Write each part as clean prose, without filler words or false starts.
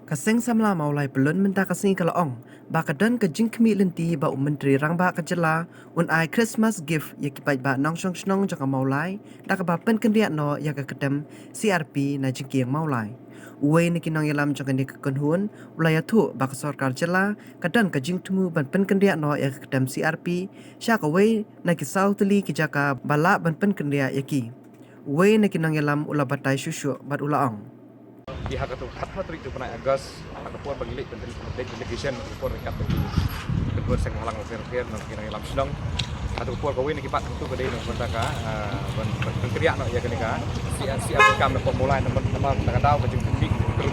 Kaseng samla maulai belum minta kasing kalau ong. Bakadan ke jingkmi lenti ba menteri rangba kejela un ai Christmas gift ya kipai ba nong shong snong jaka maulai da ka ba pen kendia no ya ka kedem CRP na jingki yang maulai. Uwe ni kinong yalam jaka ni kekenhun ulaya tu ba sorkar jela kadan ke jing tumu ban pen kendia no ya ka kedem CRP sya ka we na ki sauteli ki jaka bala ban pen kendia ya ki. Uwe ni kinong yalam ula batai syusyu bat ula ong. Pihak itu hat trik itu pernah Agus atau puan bagi penting delegation puan rekat bagi kedua seng halang fair mungkin dalam sedang atau puan kawin kipat itu kedai nak bertaka berkeriak nak ya kenika siap kam nak mulai nama nak tahu kejeng tinggi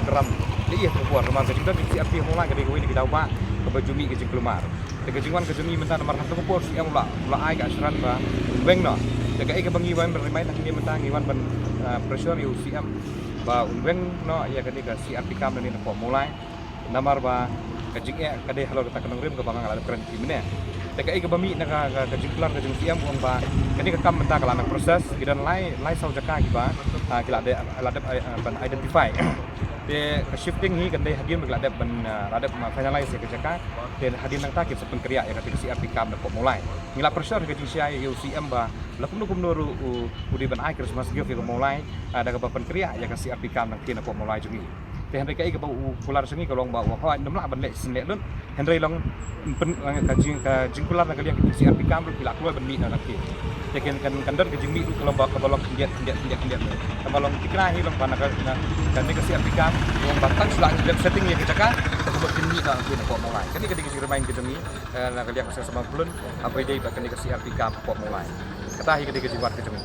keram dia puan nama kejeng dan siap mulai kedai kawin kita ubah ke bajumi kejeng keluar kejengwan kejemi mentah nomor satu puan siap mula ai ke asran ba beng no dekat ke bangi wan bermain nak dia mentah ngiwan ban pressure you siap ba unweng no ya ketika CRP kam ni nak mulai namar ba kajing ya kadai halo kita kenang rim ke bangang ala keren tim ni dekai ke bami nak kajing kelar kajing siam uang ba ketika kam mentah kalau nak proses kidan lai sau jaka giba kila ada ban identify de shifting hi kadai hadim kila ada ban ada finalize ya jaka dan hadim nang takip sepen kriya ya ketika CRP kam nak mulai ngila pressure kajing sia UCM ba lakum nuru udi ban ai Christmas gift ke mulai ada ke papan kriya ya kasi CRP kam nang kina ko mulai jungi te henry kai ke bau kular sengi kalau ba wa ha namla ban le senle lun henry long kajing kular nang kalian CRP kam lu kila keluar ban mi nang ki te kan kandar ke jingmi kalau ba ke balong kendiat balong tikna hi long pana kan ke CRP kam long batang sulang setting ya kecaka ko jingmi nang kina ko mulai kani ketika remain ke jingmi nang kalian sama belun apa dia ba kani ke CRP kam ko mulai kata hi ketika jiwat ke jingmi